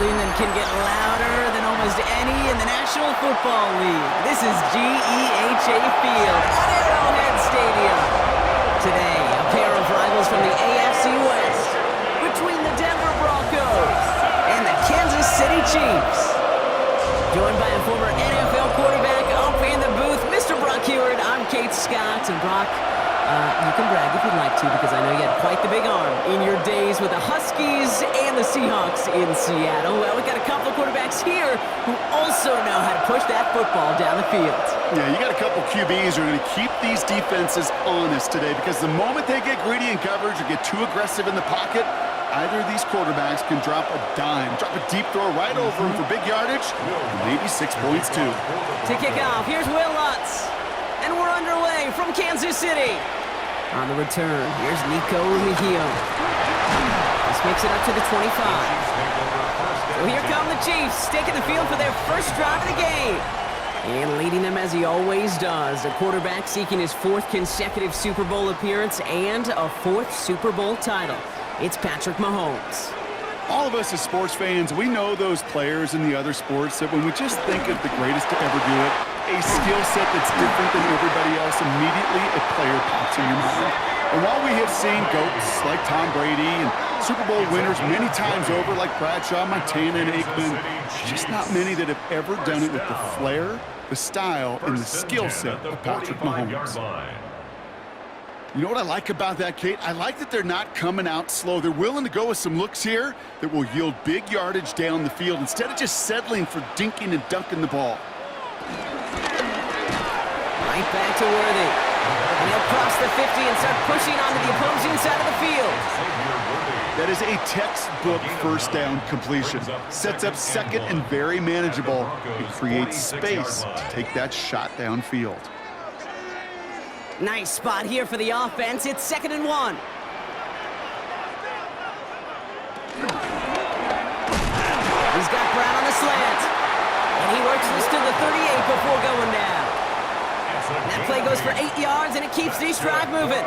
building that can get louder than almost any in the National Football League. This is GEHA Field at Arrowhead Stadium. Today, a pair of rivals from the AFC West between the Denver Broncos and the Kansas City Chiefs. Joined by a former NFL quarterback up in the booth, Mr. Brock Heward. I'm Kate Scott, and Brock, you can brag if you'd like to, because I know you had quite the big arm in your days with the Huskies and the Seahawks in Seattle. Well, we've got a couple of quarterbacks here who also know how to push that football down the field. Yeah, you got a couple QBs who are going to keep these defenses honest today, because the moment they get greedy in coverage or get too aggressive in the pocket, either of these quarterbacks can drop a dime, drop a deep throw right over him for big yardage, and maybe 6 points too. To kick off, here's Will Lutz. And we're underway from Kansas City. On the return, here's Nico Mejio. This makes it up to the 25. So here come the Chiefs, taking the field for their first drive of the game. And leading them as he always does, the quarterback seeking his 4th consecutive Super Bowl appearance and a 4th Super Bowl title. It's Patrick Mahomes. All of us as sports fans, we know those players in the other sports that when we just think of the greatest to ever do it, a skill set that's different than everybody else, immediately a player pops in your mind. And while we have seen GOATs like Tom Brady and Super Bowl winners many times over like Bradshaw, Montana, and Aikman, there's just not many that have ever done it with the flair, the style, and the skill set of Patrick Mahomes. You know what I like about that, Kate? I like that they're not coming out slow. They're willing to go with some looks here that will yield big yardage down the field instead of just settling for dinking and dunking the ball. Right back to Worthy. And he'll cross the 50 and start pushing onto the opposing side of the field. That is a textbook first down completion. Sets up second and very manageable and creates space to take that shot downfield. Nice spot here for the offense. It's 2nd and 1. He's got Brown on the slant. And he works this to the 38 before going down. And that play goes for 8 yards, and it keeps this drive moving.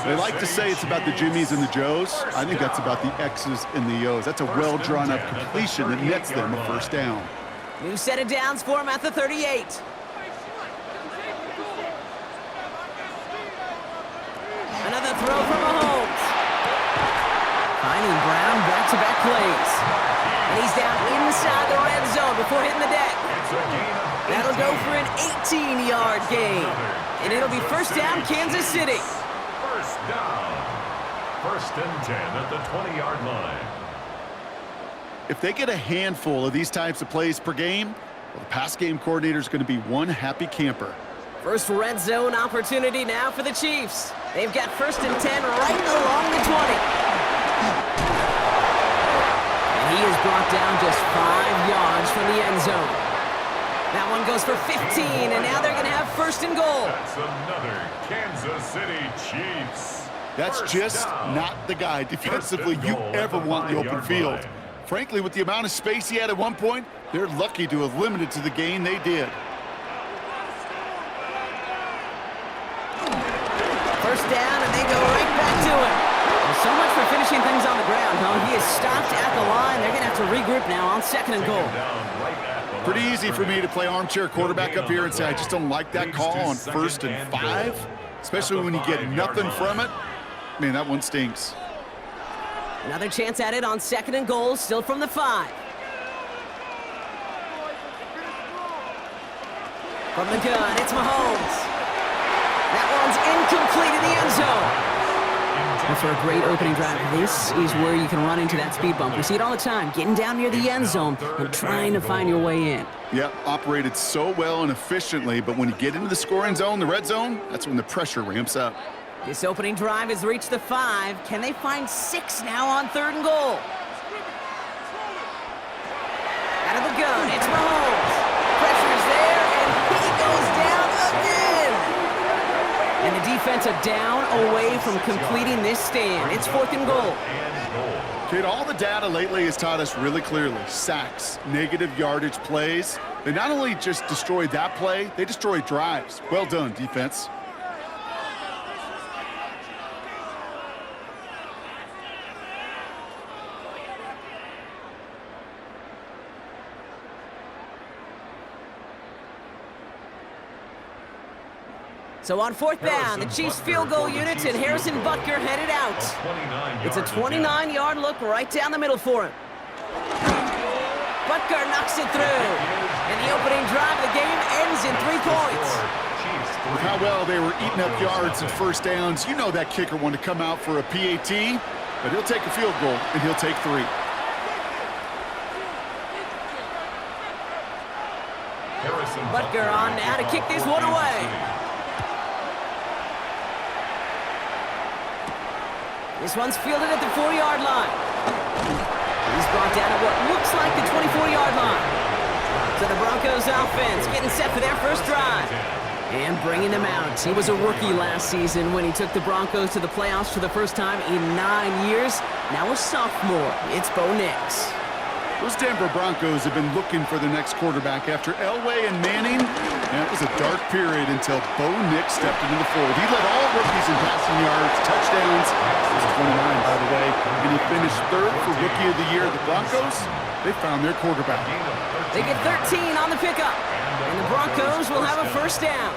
They like to say it's about the Jimmies and the Joes. I think that's about the X's and the O's. That's a well-drawn-up completion that nets them a first down. New set of downs for him at the 38. Another throw from Mahomes. Finding Brown back-to-back plays. And he's down inside the red zone before hitting the deck. That'll go for an 18-yard gain. And it'll be first down, Kansas City. First down. 1st and 10 at the 20-yard line. If they get a handful of these types of plays per game, well, the pass game coordinator is going to be one happy camper. First red zone opportunity now for the Chiefs. They've got 1st and 10 right along the 20. And he is brought down just 5 yards from the end zone. That one goes for 15, and now they're going to have 1st and goal. That's another Kansas City Chiefs. That's just not the guy defensively you ever want in the open field. Frankly, with the amount of space he had at one point, they're lucky to have limited to the gain they did. First down, and they go right back to him. Well, so much for finishing things on the ground, huh? He is stopped at the line. They're going to have to regroup now on 2nd and goal. Pretty easy for me to play armchair quarterback up here and say I just don't like that call on 1st and 5, especially when you get nothing from it. Man, that one stinks. Another chance at it on 2nd and goal, still from the 5. From the gun, it's Mahomes. That one's incomplete in the end zone. And for a great opening drive, this is where you can run into that speed bump. We see it all the time, getting down near the end zone and trying to find your way in. Yep, operated so well and efficiently, but when you get into the scoring zone, the red zone, that's when the pressure ramps up. This opening drive has reached the 5. Can they find 6 now on 3rd and goal? Out of the gun, it's Mahomes. Pressure's there, and he goes down again. And the defense are down away from completing this stand. It's 4th and goal. Kid, all the data lately has taught us really clearly, sacks, negative yardage plays, they not only just destroy that play, they destroy drives. Well done, defense. So on fourth down, the Chiefs field goal units and Harrison Butker headed out. It's a 29-yard look right down the middle for him. Butker knocks it through. And the opening drive of the game ends in 3 points. With how well they were eating up yards and first downs, you know that kicker wanted to come out for a PAT, but he'll take a field goal, and he'll take 3. Butker on now to kick this one away. This one's fielded at the 4-yard line. He's brought down at what looks like the 24-yard line. So the Broncos offense getting set for their first drive. And bringing them out. He was a rookie last season when he took the Broncos to the playoffs for the first time in 9 years. Now a sophomore. It's Bo Nix. Those Denver Broncos have been looking for the next quarterback after Elway and Manning. And it was a dark period until Bo Nix stepped into the fold. He led all rookies in passing yards, touchdowns. He was 29, by the way. And he finished 3rd for Rookie of the Year. The Broncos, they found their quarterback. They get 13 on the pickup. And the Broncos will have a first down.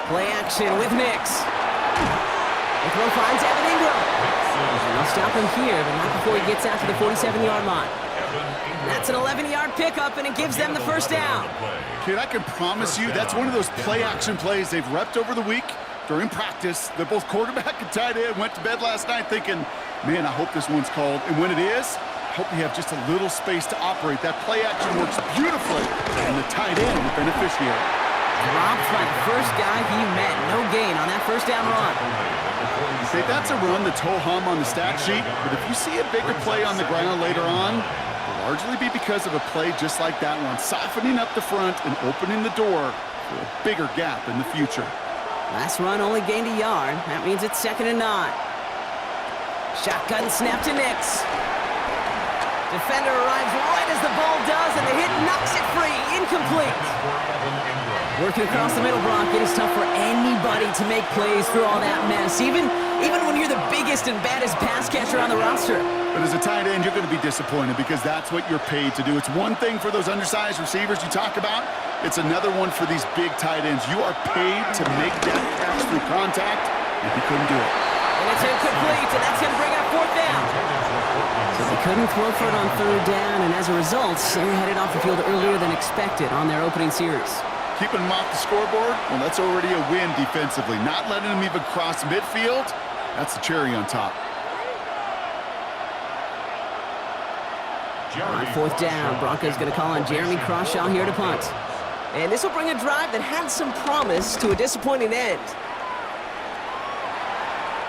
Play action with Nix. The throw finds Evan Ingram. They'll stop him here, but not before he gets out to the 47-yard line. That's an 11-yard pickup, and it gives them the first down. Kid, I can promise you that's one of those play-action plays they've repped over the week during practice. They're both quarterback and tight end. Went to bed last night thinking, man, I hope this one's called. And when it is, I hope you have just a little space to operate. That play-action works beautifully, and the tight end, the beneficiary. Dropped by the first guy he met. No gain on that first down run. Hey, that's a run that's ho-hum on the stat sheet, but if you see a bigger play on the ground later on, it'll largely be because of a play just like that one, softening up the front and opening the door for a bigger gap in the future. Last run only gained a yard. That means it's 2nd and 9. Shotgun snap to Nix. Defender arrives right as the ball does, and the hit knocks it free. Incomplete. Working across the middle, Brock, it is tough for anybody to make plays through all that mess, even when you're the biggest and baddest pass catcher on the roster. But as a tight end, you're going to be disappointed because that's what you're paid to do. It's one thing for those undersized receivers you talk about. It's another one for these big tight ends. You are paid to make that catch through contact, and he couldn't do it. And it's incomplete, and that's going to bring up 4th down. So they couldn't throw for it on 3rd down, and as a result, they're headed off the field earlier than expected on their opening series. Keeping him off the scoreboard, well, that's already a win defensively. Not letting him even cross midfield, that's the cherry on top. On 4th down, Broncos going to call on Jeremy Crawshaw here to punt. And this will bring a drive that had some promise to a disappointing end.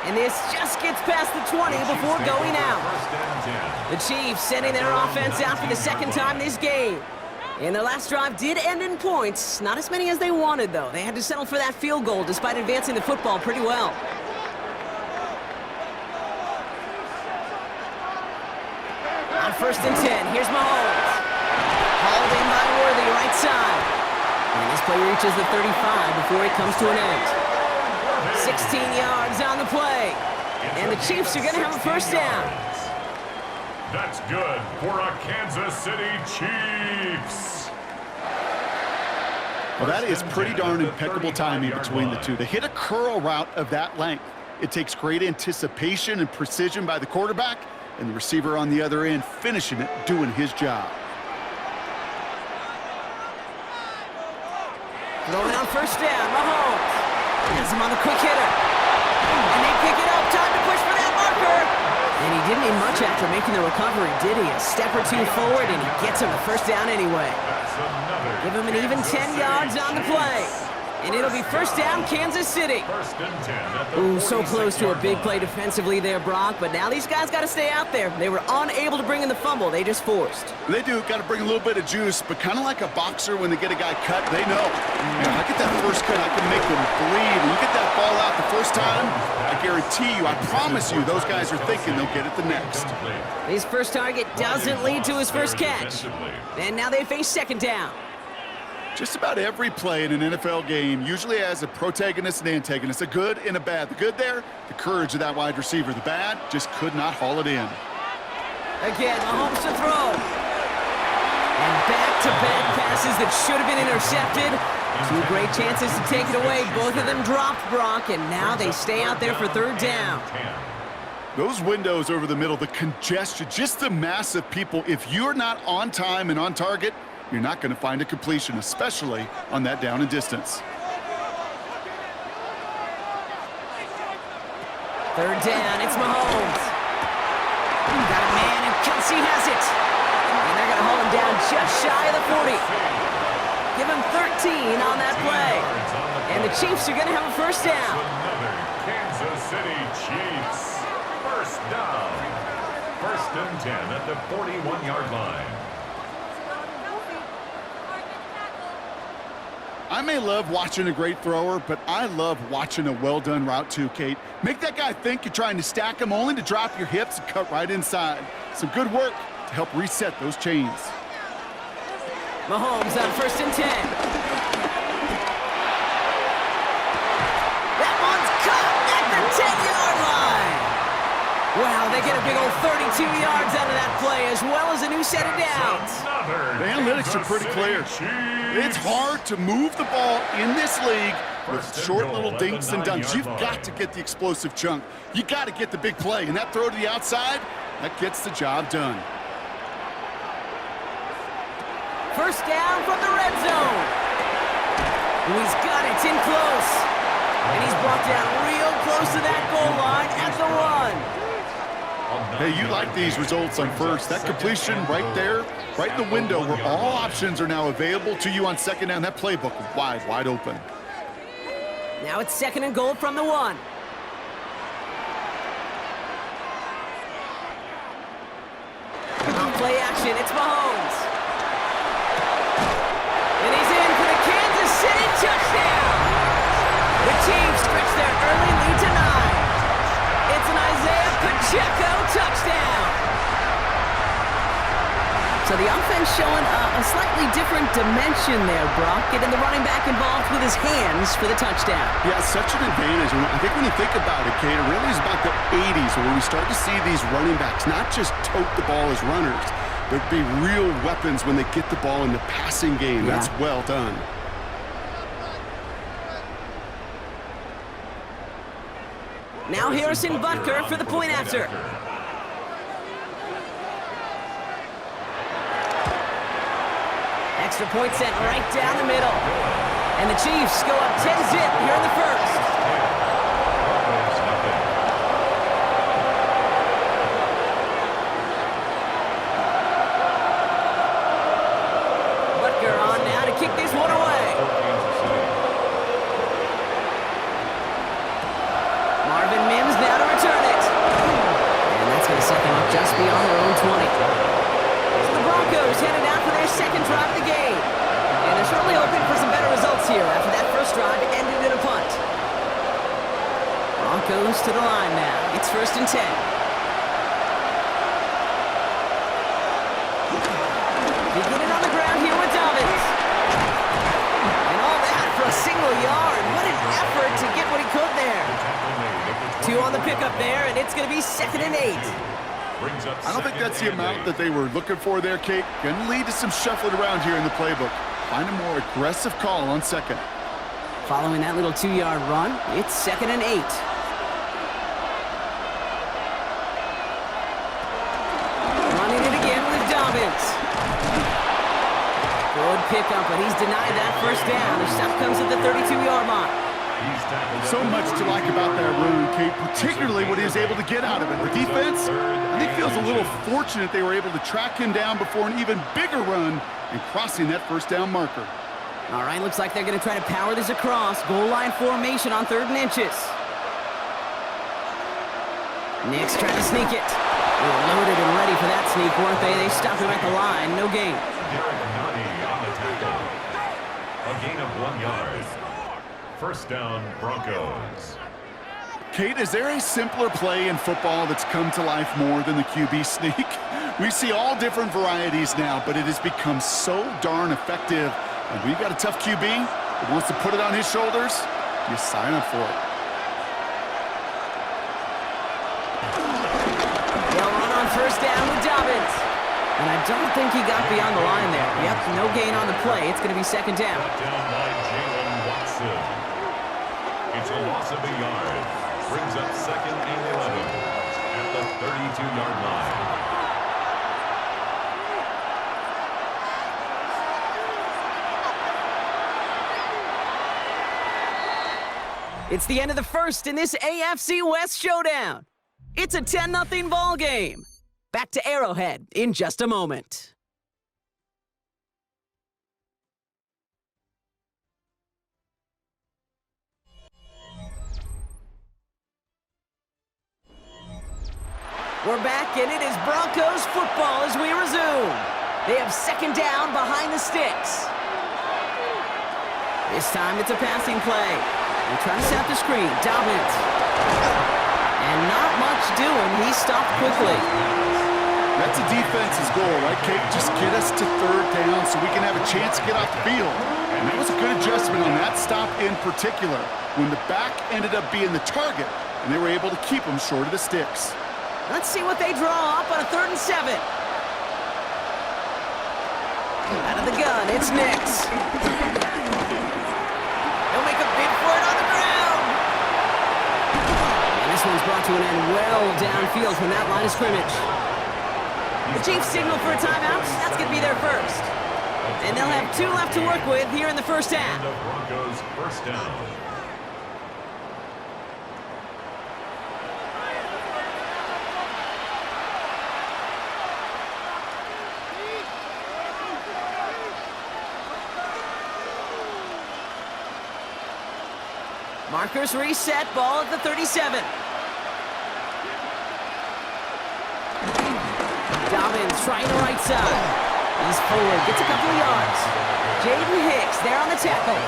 And this just gets past the 20 before going out. The Chiefs sending their offense out for the 2nd time this game. And their last drive did end in points. Not as many as they wanted, though. They had to settle for that field goal despite advancing the football pretty well. On 1st and 10, here's Mahomes. Hauled in by Worthy, right side. And this play reaches the 35 before it comes to an end. 16 yards on the play. And the Chiefs are going to have a first down. That's good for a Kansas City Chiefs. Well, that is pretty darn impeccable timing between the two. They hit a curl route of that length. It takes great anticipation and precision by the quarterback, and the receiver on the other end finishing it, doing his job. Throwing on 1st down, Mahomes. Has him on the quick hitter. And they pick it up. Time to push for that marker. And he didn't need much after making the recovery, did he? A step or two forward, and he gets him a first down anyway. Give him an even 10 yards on the play. And it'll be first down, Kansas City. Ooh, so close to a big play defensively there, Brock. But now these guys got to stay out there. They were unable to bring in the fumble. They just forced. They do. Got to bring a little bit of juice, but kind of like a boxer when they get a guy cut, they know. I get that first cut, I can make them bleed. When you get that ball out the first time, I guarantee you, I promise you, those guys are thinking they'll get it the next. His first target doesn't lead to his first catch. And now they face 2nd down. Just about every play in an NFL game usually has a protagonist and antagonist, a good and a bad. The good there, the courage of that wide receiver. The bad, just could not haul it in. Again, Mahomes to throw. And back-to-back passes that should have been intercepted. Two great chances to take it away. Both of them dropped, Brock, and now they stay out there for third down. Those windows over the middle, the congestion, just the mass of people. If you're not on time and on target, you're not going to find a completion, especially on that down and distance. Third down, it's Mahomes. Got a man, and Kelsey has it. And they're going to hold him down just shy of the 40. Give him 13 on that play. And the Chiefs are going to have a first down. Another Kansas City Chiefs. First down. First and 10 at the 41-yard line. I may love watching a great thrower, but I love watching a well-done route too, Kate. Make that guy think you're trying to stack him only to drop your hips and cut right inside. Some good work to help reset those chains. Mahomes on first and 10. That one's caught at the 10-yard line. Wow, they get a big old 32 yards out of that play, as well as a new set of downs. The analytics are pretty clear. It's hard to move the ball in this league with short little dinks and dunks. You've got to get the explosive chunk. You got to get the big play, and that throw to the outside, that gets the job done. First down from the red zone. And he's got it. It's in close. And he's brought down real close to that goal line at the 1. Hey, you like these results on first. That completion right there, right in the window where all options are now available to you on second down. That playbook wide open. Now it's second and goal from the 1. On play action, it's Mahomes. And he's in for the Kansas City touchdown. The Chiefs stretch their early lead to 9. It's an Isaiah Pacheco touchdown. So the offense showing a slightly different dimension there, Brock, getting the running back involved with his hands for the touchdown. Yeah, such an advantage. And I think when you think about it, Kate, it really is about the 80s where we start to see these running backs not just tote the ball as runners, but be real weapons when they get the ball in the passing game. Yeah. That's well done. Now Harrison Butker for the point after. Extra point sent right down the middle. And the Chiefs go up 10-0 here in the first. Butker on now to kick this one away. Marvin Mims now to return it. And that's going to set them up just beyond their own 20. So the Broncos headed out for their second drive of the game. And they're certainly hoping for some better results here after that first drive ended in a punt. Broncos to the line now. It's first and 10. Beginning on the ground here with Dobbins. And all that for a single yard. What an effort to get what he could there. 2 on the pickup there, and it's going to be second and 8. I don't think that's the amount that they were looking for there, Kate. Going to lead to some shuffling around here in the playbook. Find a more aggressive call on second. Following that little 2-yard run, it's second and 8. Running it again with Dobbins. Good pickup, but he's denied that first down. The stop comes at the 32-yard line. So much to like about that run, Kate, particularly what he was able to get out of it. The defense, I think, feels a little fortunate they were able to track him down before an even bigger run and crossing that first down marker. All right, looks like they're going to try to power this across. Goal line formation on 3rd and inches. Knicks trying to sneak it. They were loaded and ready for that sneak, weren't they? They stopped him at the line. No gain. A gain of 1 yard. First down, Broncos. Kate, is there a simpler play in football that's come to life more than the QB sneak? We see all different varieties now, but it has become so darn effective And we got a tough QB that wants to put it on his shoulders. You sign up for it. They'll run on first down with Dobbins. And I don't think he got beyond the line there. Yep, no gain on the play. It's going to be second down. Down by Jalen Watson. It's a loss of a yard. Brings up second and 11 at the 32-yard line. It's the end of the first in this AFC West showdown. It's a 10-0 ball game. Back to Arrowhead in just a moment. We're back, and it is Broncos football as we resume. They have second down behind the sticks. This time it's a passing play. They're trying to set the screen. Dobbins. And not much doing. He stopped quickly. That's a defense's goal, right, Kate? Just get us to third down so we can have a chance to get off the field. And that was a good adjustment on that stop in particular, when the back ended up being the target, and they were able to keep him short of the sticks. Let's see what they draw up on a 3rd and 7. Out of the gun, it's Nix. He'll make a bid for it on the ground. And this one's brought to an end well downfield from that line of scrimmage. The Chiefs signal for a timeout. That's going to be their first. And they'll have 2 left to work with here in the first half. The Broncos first down. Markers reset, ball at the 37. Dobbins trying the right side. He's forward, gets a couple of yards. Jaden Hicks there on the tackle.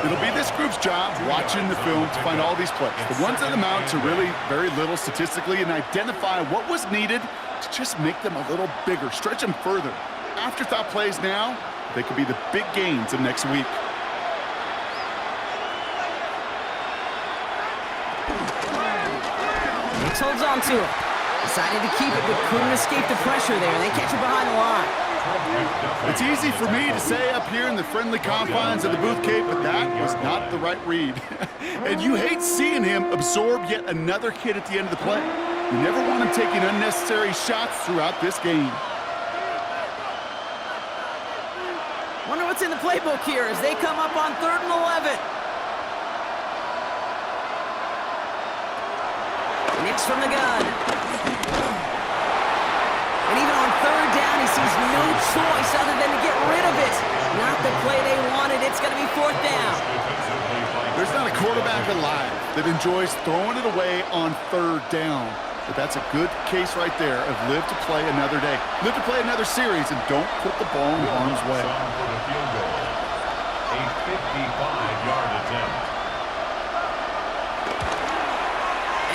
It'll be this group's job watching the film to find all these plays. The ones that amount to really very little statistically, and identify what was needed to just make them a little bigger, stretch them further. Afterthought plays now, they could be the big gains of next week. Hicks holds on to it. Decided to keep it, but couldn't escape the pressure there. They catch it behind the line. It's easy for me to say up here in the friendly confines of the booth, Kate, but that was not the right read. And you hate seeing him absorb yet another hit at the end of the play. You never want him taking unnecessary shots throughout this game. Wonder what's in the playbook here as they come up on 3rd and 11. Nix from the gun. And even on 3rd down, he sees no choice other than to get rid of it. Not the play they wanted. It's going to be 4th down. There's not a quarterback alive that enjoys throwing it away on 3rd down. But that's a good case right there of live to play another day. Live to play another series and don't put the ball in harm's way. A 55-yard attempt.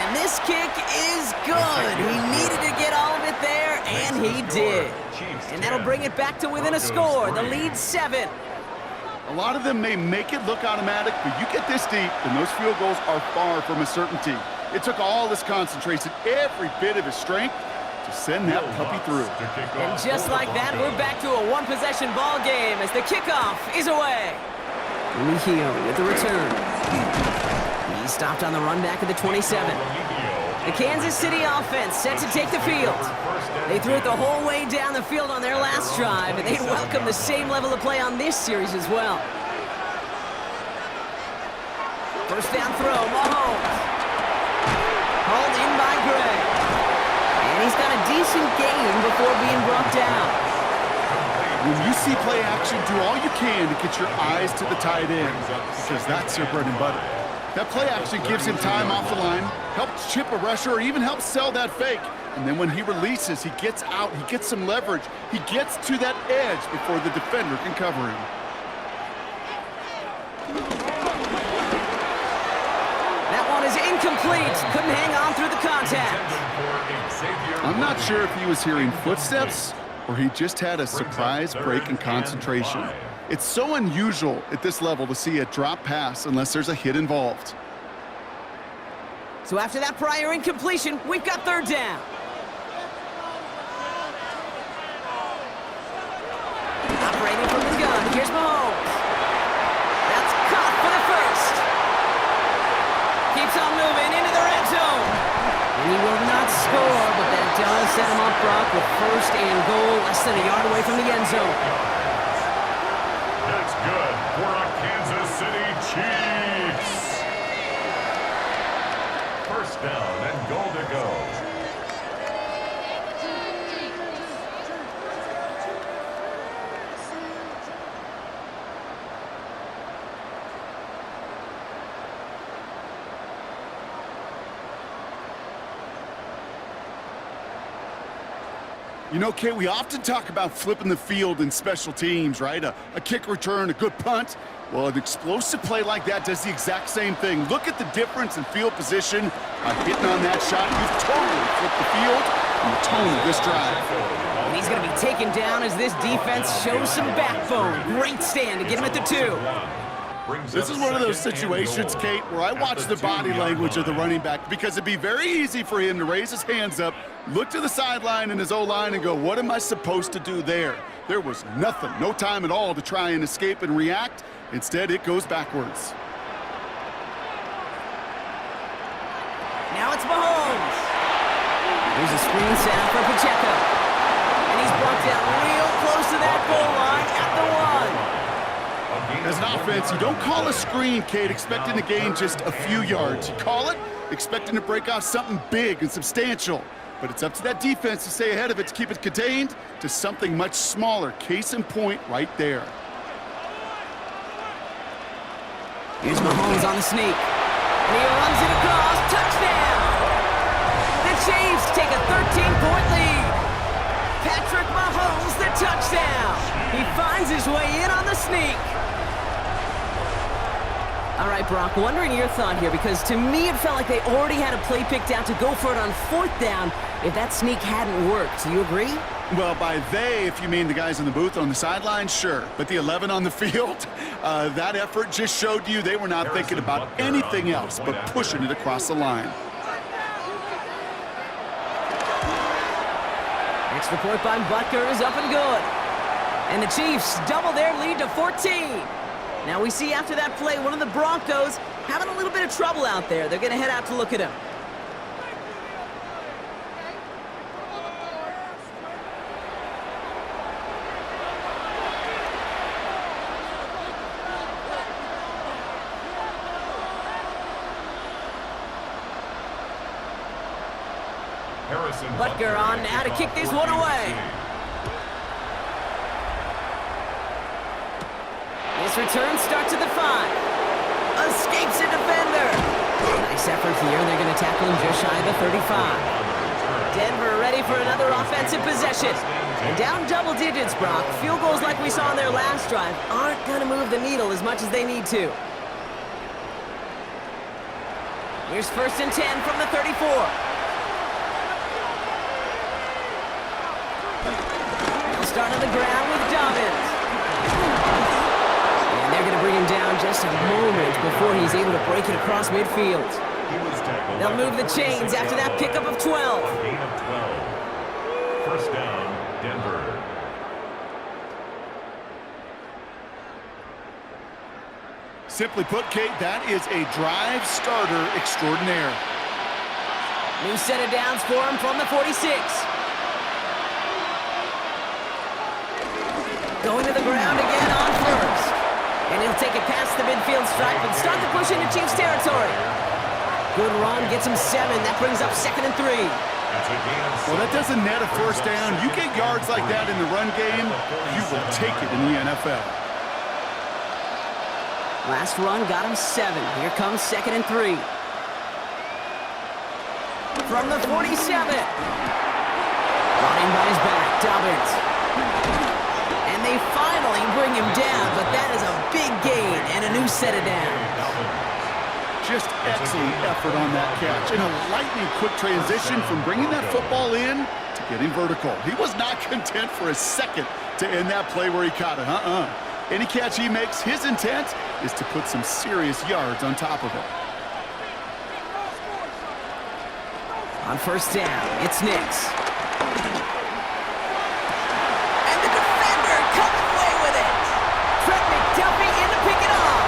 And this kick is good. He needed to get all of it there, and he did. And that'll bring it back to within a score. The lead 7. A lot of them may make it look automatic, but you get this deep, and those field goals are far from a certainty. It took all his concentration, every bit of his strength, to send that puppy through. And just like that, we're back to a 1-possession ball game as the kickoff is away. Mejio with the return. He stopped on the run back at the 27. The Kansas City offense set to take the field. They threw it the whole way down the field on their last drive, and they'd welcome the same level of play on this series as well. First down throw, Mahomes. Hauled in by Gray. And he's got a decent gain before being brought down. When you see play action, do all you can to get your eyes to the tight end, because that's your bread and butter. That play action gives him time off the line, helps chip a rusher, or even helps sell that fake. And then when he releases, he gets out, he gets some leverage. He gets to that edge before the defender can cover him. That one is incomplete. Couldn't hang on through the contact. I'm not sure if he was hearing footsteps or he just had a surprise break in concentration. It's so unusual at this level to see a drop pass unless there's a hit involved. So after that prior incompletion, we've got third down. Operating from the gun, here's Mahomes. That's caught for the first. Keeps on moving into the red zone. And he will not score, but that does set him up, Brock, with first and goal, less than a yard away from the end zone. That's good for our Kansas City Chiefs. First down and goal to go. You know, Kate, we often talk about flipping the field in special teams, right? A kick return, a good punt. Well, an explosive play like that does the exact same thing. Look at the difference in field position by hitting on that shot. You've totally flipped the field and the tone of this drive. And he's going to be taken down as this defense shows some backbone. Great stand to get him at the 2. This is one of those situations, Kate, where I watch the body language of the running back because it'd be very easy for him to raise his hands up, look to the sideline in his O-line and go, what am I supposed to do there? There was nothing, no time at all to try and escape and react. Instead, it goes backwards. Now it's Mahomes. There's a screen set for Pacheco. And he's brought down real close to that goal line at the 1. As an offense, you don't call a screen, Kate, expecting to gain just a few yards. You call it expecting to break off something big and substantial. But it's up to that defense to stay ahead of it, to keep it contained to something much smaller. Case in point right there. Here's Mahomes on the sneak. And he runs it across. Touchdown! The Chiefs take a 13-point lead. Patrick Mahomes, the touchdown. He finds his way in on the sneak. All right, Brock, wondering your thought here, because to me it felt like they already had a play picked out to go for it on 4th down if that sneak hadn't worked. Do you agree? Well, by they, if you mean the guys in the booth on the sideline, sure. But the 11 on the field, that effort just showed you they were not thinking about anything else but pushing it across the line. Extra point by Butker is up and good. And the Chiefs double their lead to 14. Now we see after that play, one of the Broncos having a little bit of trouble out there. They're going to head out to look at him. Butker on now to kick this one away. This return starts at the 5. Escapes a defender. Nice effort here. They're going to tackle him just shy of the 35. Denver ready for another offensive possession. And down double digits, Brock. Field goals like we saw in their last drive aren't going to move the needle as much as they need to. Here's 1st and 10 from the 34. They'll start on the ground with Dobbins. And they're going to bring him down just a moment before he's able to break it across midfield. They'll move the chains after that pickup of 12. Gain of 12. First down, Denver. Simply put, Kate, that is a drive starter extraordinaire. New set of downs for him from the 46. Going to the ground again on first. And he'll take it past the midfield stripe and start to push into Chiefs territory. Good run, gets him 7. That brings up 2nd and 3. Well, that doesn't net a first down. You get yards like that in the run game, you will take it in the NFL. Last run got him 7. Here comes 2nd and 3. From the 47. Running by his back, Dobbins. And they finally bring him down, but that is a big gain and a new set of downs. Just excellent effort on that catch. And a lightning quick transition from bringing that football in to getting vertical. He was not content for a second to end that play where he caught it. Any catch he makes, his intent is to put some serious yards on top of it. On first down, it's Nix. And the defender comes away with it. Trent McDuffie in to pick it off.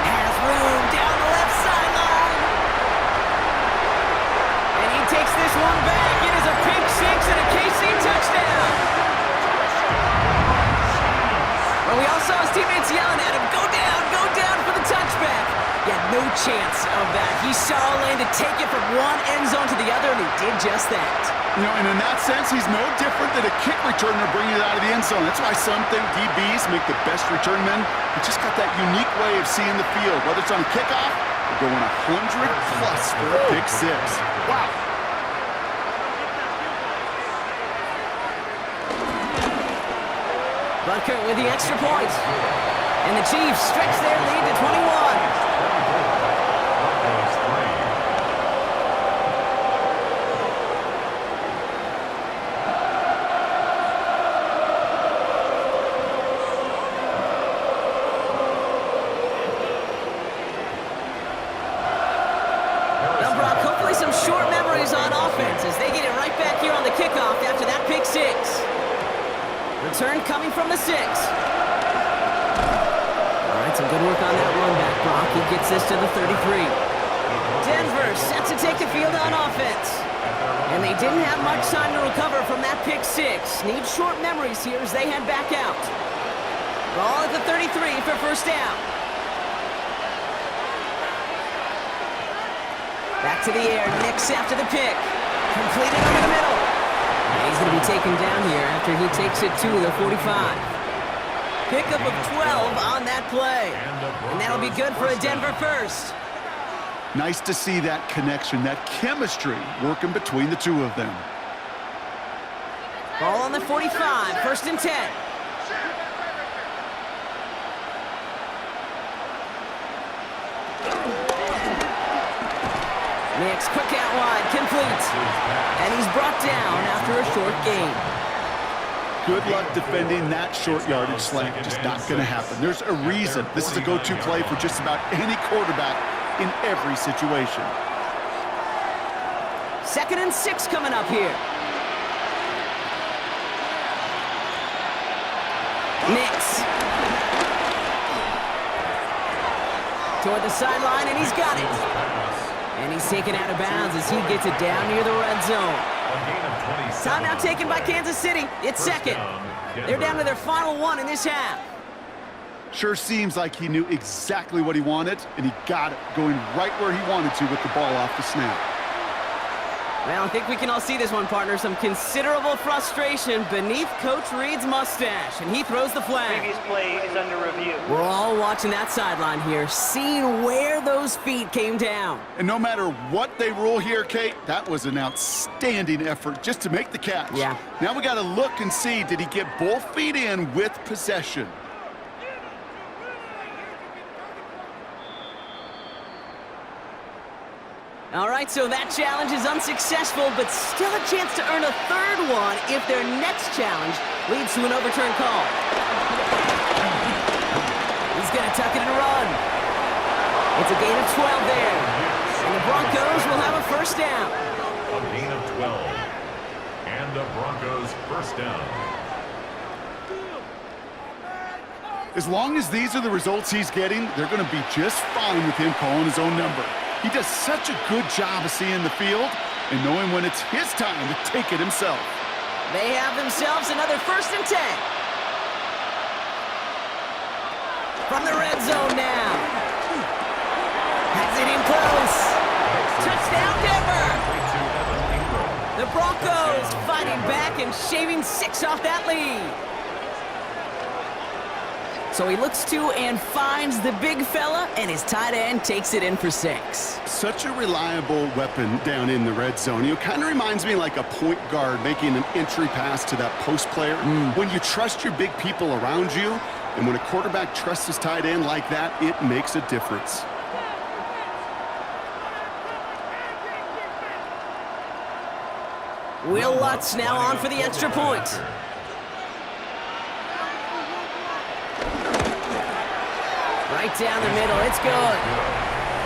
Has room down the left sideline. And he takes this one back. It is a pick six and a KC touchdown. Well, we all saw his teammates yelling at him, go down for the touchback. He had no chance of that. He saw a lane to take it from one end zone to the other, and he did just that. You know, and in that sense, he's no different than a kick returner bringing it out of the end zone. That's why some think DBs make the best return men. He just got that unique way of seeing the field. Whether it's on a kickoff or going 100+ for a pick six. Wow. Butker with the extra point. And the Chiefs stretch their lead to 21. Hopefully some short memories on offense as they get it right back here on the kickoff after that pick six. Return coming from the 6. All right, some good work on that run back, Brock. He gets this to the 33. Denver set to take the field on offense. And they didn't have much time to recover from that pick six. Need short memories here as they head back out. Ball at the 33 for first down. Back to the air, Nix after the pick. Completed over the middle. And he's going to be taken down here after he takes it to the 45. Pickup of 12 on that play. And that'll be good for a Denver first. Nice to see that connection, that chemistry working between the two of them. Ball on the 45, first and 10. Nix, quick out wide, complete. And he's brought down after a short gain. Good luck defending that short yardage slant. Just not going to happen. There's a reason this is a go-to play for just about any quarterback in every situation. 2nd and 6 coming up here. Nix. Toward the sideline, and he's got it. And he's taken out of bounds as he gets it down near the red zone. Timeout taken by Kansas City. It's second. They're down to their final one in this half. Sure seems like he knew exactly what he wanted, and he got it, going right where he wanted to with the ball off the snap. Well, I think we can all see this one, partner. Some considerable frustration beneath Coach Reed's mustache, and he throws the flag. Previous play is under review. We're all watching that sideline here, seeing where those feet came down. And no matter what they rule here, Kate, that was an outstanding effort just to make the catch. Yeah. Now we got to look and see, did he get both feet in with possession? All right, so that challenge is unsuccessful, but still a chance to earn a third one if their next challenge leads to an overturned call. He's going to tuck it and run. It's a gain of 12 there. And the Broncos will have a first down. A gain of 12. And the Broncos first down. As long as these are the results he's getting, they're going to be just fine with him calling his own number. He does such a good job of seeing the field and knowing when it's his time to take it himself. They have themselves another 1st and 10. From the red zone now. Has it in close. Touchdown, Denver. The Broncos fighting back and shaving 6 off that lead. So he looks to and finds the big fella, and his tight end takes it in for 6. Such a reliable weapon down in the red zone. You know, kind of reminds me like a point guard making an entry pass to that post player. When you trust your big people around you, and when a quarterback trusts his tight end like that, it makes a difference. Will Lutz now on for the extra point. Right down the middle. It's good.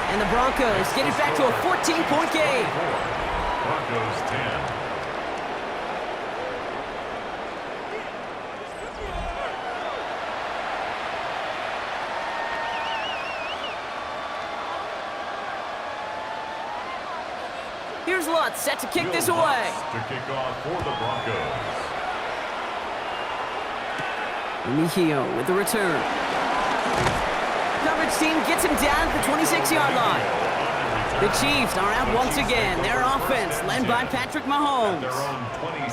And the Broncos get it back to a 14-point game. Broncos 10. Here's Lutz set to kick this away. To kick off for the Broncos. Mejio with the return. Coverage team gets him down at the 26-yard line. The Chiefs are out once again. Their offense led by Patrick Mahomes.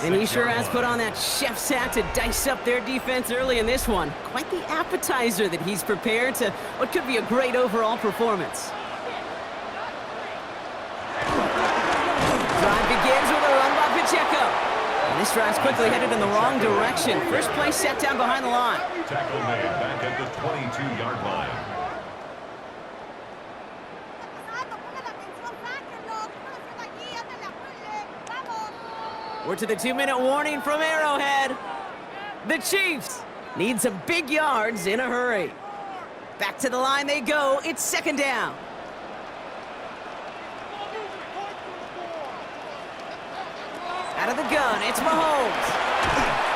And he sure has put on that chef's hat to dice up their defense early in this one. Quite the appetizer that he's prepared to what could be a great overall performance. Drive begins with a run by Pacheco. And this drive's quickly headed in the wrong direction. First play set down behind the line. Tackle made back at the 22-yard line. We're to the 2-minute warning from Arrowhead. The Chiefs need some big yards in a hurry. Back to the line they go. It's second down. Out of the gun, it's Mahomes.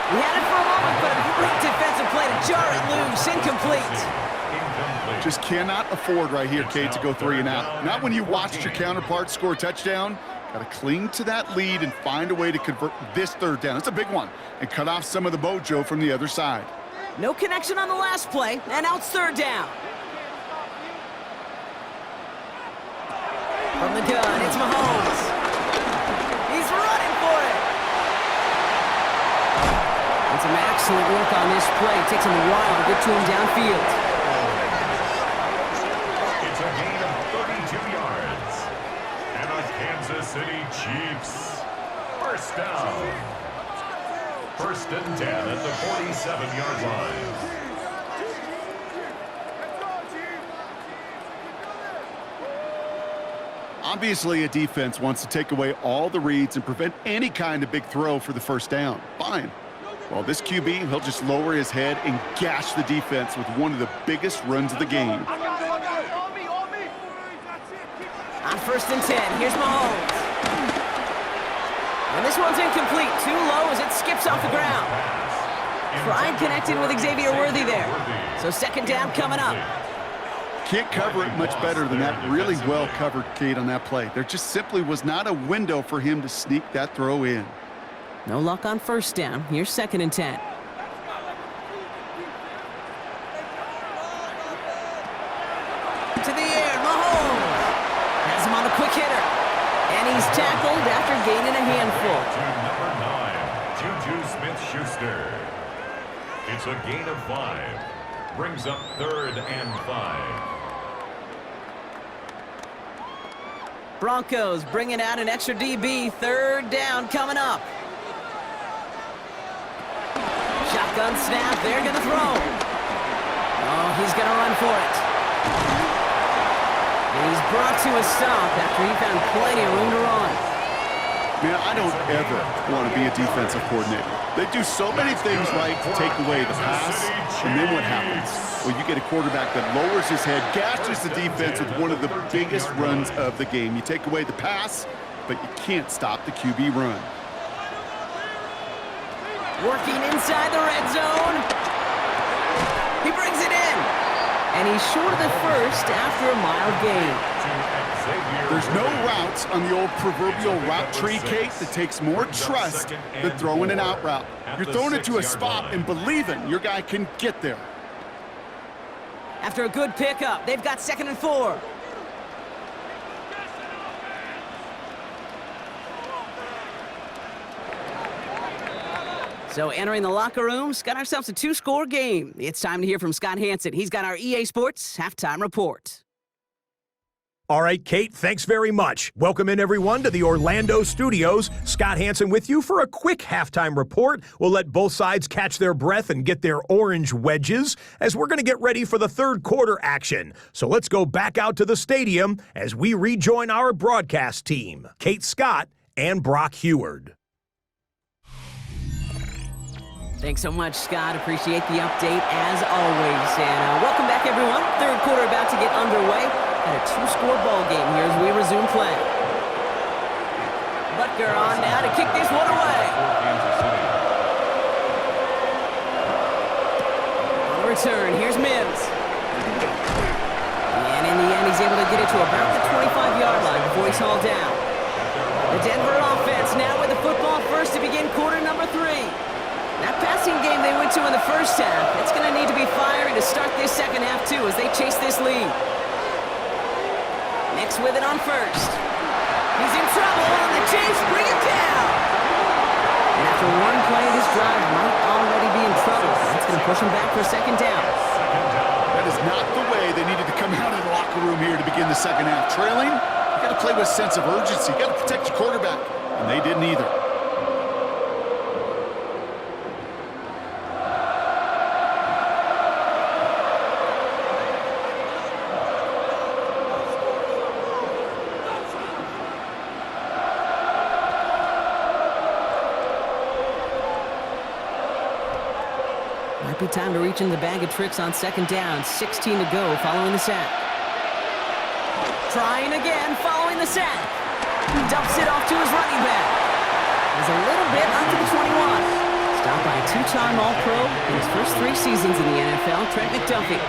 He had it for a moment, but a great defensive play to jar it loose. Incomplete. Just cannot afford right here, Kate, to go 3 and out. Not when you watched your counterpart score a touchdown. Got to cling to that lead and find a way to convert this third down. It's a big one. And cut off some of the mojo from the other side. No connection on the last play, and out third down. From the gun, it's Mahomes. He's running for it. And some excellent work on this play. It takes him a while to get to him downfield. It's a gain of 32 yards. And a Kansas City Chiefs. First down. First and 10 at the 47-yard line. Obviously, a defense wants to take away all the reads and prevent any kind of big throw for the first down. Fine. Well, this QB, he'll just lower his head and gash the defense with one of the biggest runs of the game. On first and 10, here's Mahomes. And this one's incomplete. Too low as it skips off the ground. Tried connecting with Xavier Worthy there. So second down coming up. Can't cover it much better than that. Really well covered, Kate, on that play. There just simply was not a window for him to sneak that throw in. No luck on first down. Here's second and 10. To the air, Mahomes. Has him on a quick hitter. And he's tackled after gaining a handful. To number 9, Juju Smith-Schuster. It's a gain of 5. Brings up third and 5. Broncos bringing out an extra DB. Third down coming up. Shotgun snap. They're going to throw. Oh, he's going to run for it. And he's brought to a stop after he found plenty of room to run. Man, I don't ever want to be a defensive coordinator. They do so many things right to take away the pass, and then what happens? Well, you get a quarterback that lowers his head, gashes the defense with one of the biggest runs of the game. You take away the pass, but you can't stop the QB run. Working inside the red zone. He brings it in. And he's short of the first after a mild gain. There's no routes on the old proverbial route tree, Kate, that takes more trust than throwing an out route. You're throwing it to a spot and believing your guy can get there. After a good pickup, they've got second and 4. So entering the locker rooms, got ourselves a 2-score game. It's time to hear from Scott Hansen. He's got our EA Sports halftime report. All right, Kate, thanks very much. Welcome in, everyone, to the Orlando studios. Scott Hansen with you for a quick halftime report. We'll let both sides catch their breath and get their orange wedges as we're going to get ready for the third quarter action. So let's go back out to the stadium as we rejoin our broadcast team, Kate Scott and Brock Heward. Thanks so much, Scott. Appreciate the update as always. And welcome back, everyone. Third quarter about to get underway. And a two-score ball game here as we resume play. Butker on now to kick this one away. On the return, here's Mims. And in the end, he's able to get it to about the 25-yard line before he's hauled down. The Denver offense now with the football first to begin quarter number 3. That passing game they went to in the first half, it's going to need to be fiery to start this second half, too, as they chase this lead. Nix with it on first. He's in trouble on the chase, bring it down! And after one play, this drive might already be in trouble. That's going to push him back for second down. That is not the way they needed to come out of the locker room here to begin the second half. Trailing, you got to play with a sense of urgency. You got to protect your quarterback, and they didn't either. Might be time to reach in the bag of tricks on second down. 16 to go following the sack. Trying again following the sack. Dumps it off to his running back. He's a little bit up to the 21. Stopped by a two-time All-Pro in his first 3 seasons in the NFL, Trent McDuffie.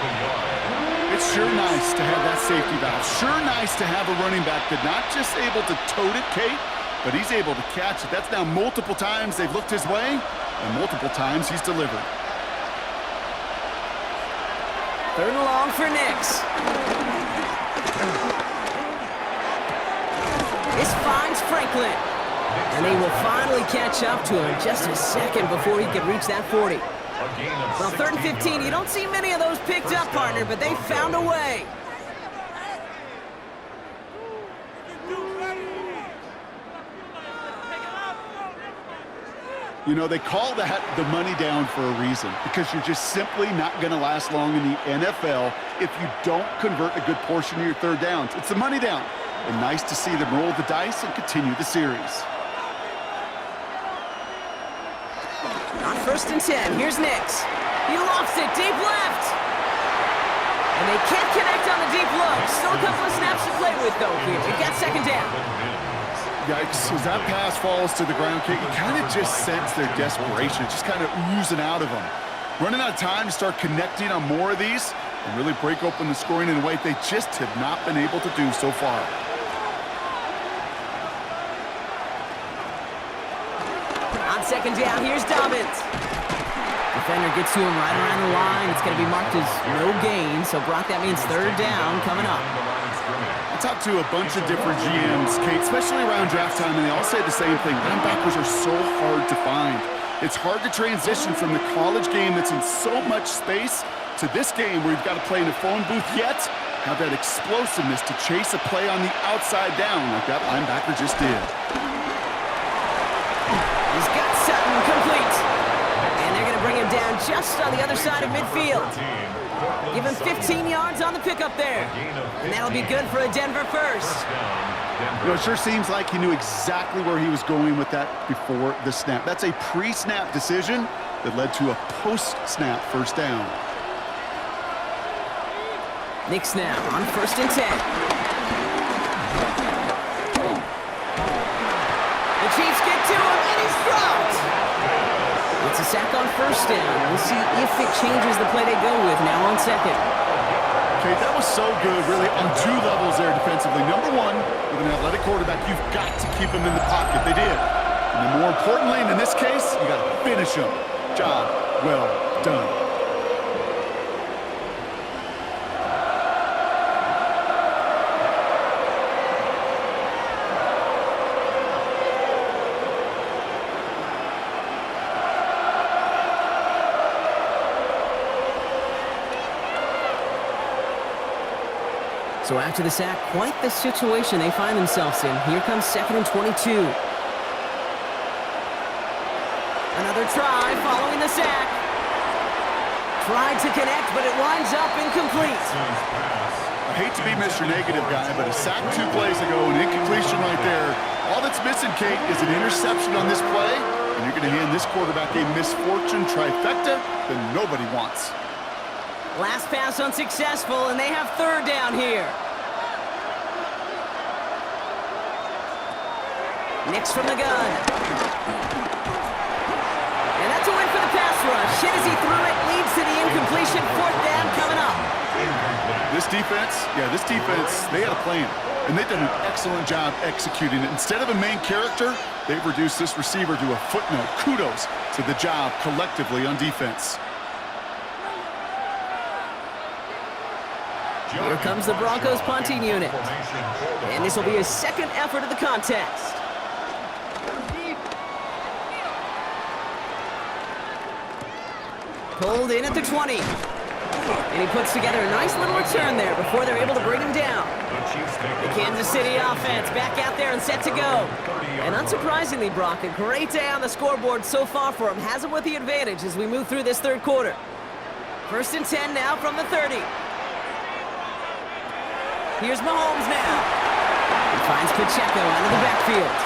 It's sure nice to have that safety valve. Sure nice to have a running back that not just able to tote it, Kate, but he's able to catch it. That's now multiple times they've looked his way, and multiple times he's delivered. Third and long for Nix. This finds Franklin. And they will finally catch up to him just a second before he could reach that 40. Well, 3rd and 15, you don't see many of those picked up, partner, but they found a way. You know, they call that the money down for a reason, because you're just simply not going to last long in the NFL if you don't convert a good portion of your third downs. It's the money down. And nice to see them roll the dice and continue the series. On 1st and 10, here's Nix. He lofts it deep left. And they can't connect on the deep look. Still a couple of snaps to play with, though, here. We've got second down. Yikes, as that pass falls to the ground, Kate, you kind of just sense their desperation. It's just kind of oozing out of them. Running out of time to start connecting on more of these and really break open the scoring in a way they just have not been able to do so far. On second down, here's Dobbins. Defender gets to him right around the line. It's going to be marked as no gain. So, Brock, that means third down coming up. I talked to a bunch of different GMs, Kate, especially around draft time, and they all say the same thing. Linebackers are so hard to find. It's hard to transition from the college game that's in so much space to this game where you've got to play in a phone booth, yet have that explosiveness to chase a play on the outside down like that linebacker just did. He's got Sutton complete. And they're going to bring him down just on the other side of midfield. Give him 15 yards on the pickup there. And that'll be good for a Denver first. You know, it sure seems like he knew exactly where he was going with that before the snap. That's a pre-snap decision that led to a post-snap first down. Nix now on 1st and 10. The Chiefs get to him, and he's dropped. It's a sack on first down. We'll see if it changes the play they go with now on second. Okay, that was so good, really, on 2 levels there defensively. Number 1, with an athletic quarterback, you've got to keep him in the pocket. They did. And then more importantly, and in this case, you got to finish him. Job well done. So after the sack, quite the situation they find themselves in. Here comes 2nd and 22. Another try following the sack. Tried to connect, but it winds up incomplete. I hate to be Mr. Negative guy, but a sack 2 plays ago, an incompletion right there. All that's missing, Kate, is an interception on this play, And you're going to hand this quarterback a misfortune trifecta that nobody wants. Last pass unsuccessful, and they have third down here. Nix from the gun. And that's a win for the pass rush. Hit as he threw it, leads to the incompletion. Fourth down coming up. This defense, they had a plan. And they've done an excellent job executing it. Instead of a main character, they've reduced this receiver to a footnote. Kudos to the job collectively on defense. Here comes the Broncos punting unit. And this will be his second effort of the contest. Pulled in at the 20. And he puts together a nice little return there before they're able to bring him down. The Kansas City offense back out there and set to go. And unsurprisingly, Brock, a great day on the scoreboard so far for him. Has him with the advantage as we move through this third quarter. 1st and 10 now from the 30. Here's Mahomes now. He finds Pacheco out of the backfield.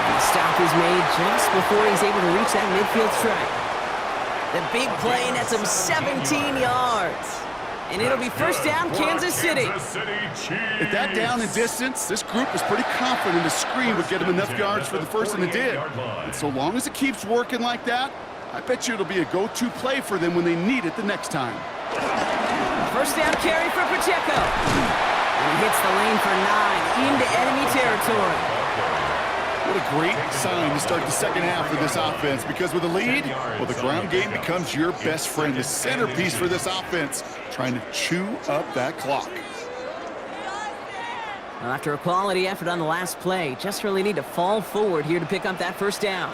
And the stop is made just before he's able to reach that midfield strike. The big play nets him 17 yards. And it'll be first down, Kansas City. At that down and distance, this group was pretty confident the screen would get him enough yards for the first, and it did. And so long as it keeps working like that, I bet you it'll be a go-to play for them when they need it the next time. First down carry for Pacheco. And he hits the lane for 9 into enemy territory. What a great sign to start the second half for this offense, because with a lead, well, the ground game becomes your best friend, the centerpiece for this offense, trying to chew up that clock. Well, after a quality effort on the last play, just really need to fall forward here to pick up that first down.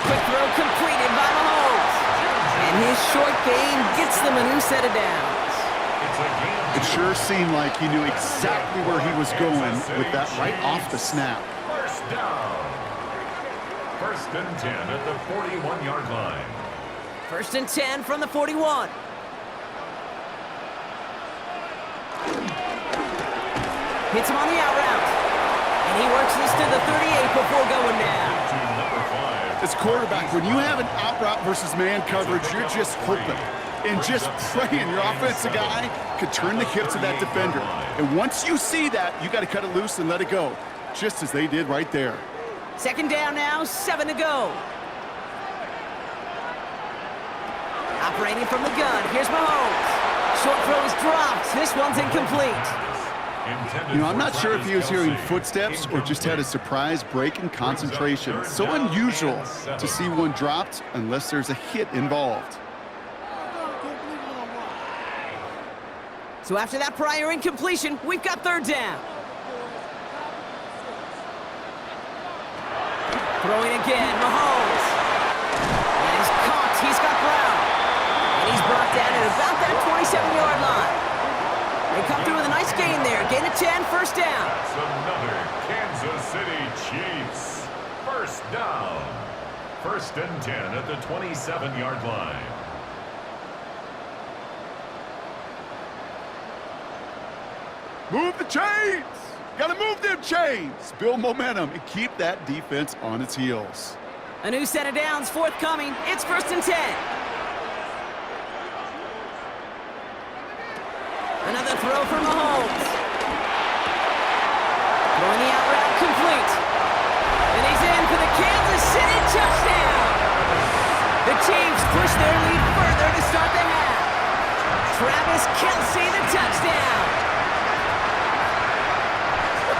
Quick throw completed by Mahomes. And his short gain gets them a new set of downs. It sure seemed like he knew exactly where he was going with that right off the snap. First down. 1st and 10 at the 41-yard line. 1st and 10 from the 41. Hits him on the out route. And he works this to the 38 before going down. As quarterback, when you have an out route versus man coverage, you're just hoping and just praying your offensive guy could turn the hips of that defender. And once you see that, you got to cut it loose and let it go, just as they did right there. Second down now, 7 to go. Operating from the gun, here's Mahomes. Short throw is dropped. This one's incomplete. You know, I'm not sure if he was hearing footsteps or just had a surprise break in concentration. So unusual to see one dropped unless there's a hit involved. So after that prior incompletion, we've got third down. Throwing again, Mahomes. And he's caught. He's got Brown. And he's brought down at about that 27-yard line. They come through with a nice gain there. Gain of 10, first down. That's another Kansas City Chiefs. First down. 1st and 10 at the 27-yard line. Move the chains! Gotta move them chains! Build momentum and keep that defense on its heels. A new set of downs forthcoming. It's 1st and 10. Another throw for Mahomes. Throwing the out route complete. And he's in for the Kansas City touchdown. The Chiefs push their lead further to start the half. Travis Kelce, the touchdown.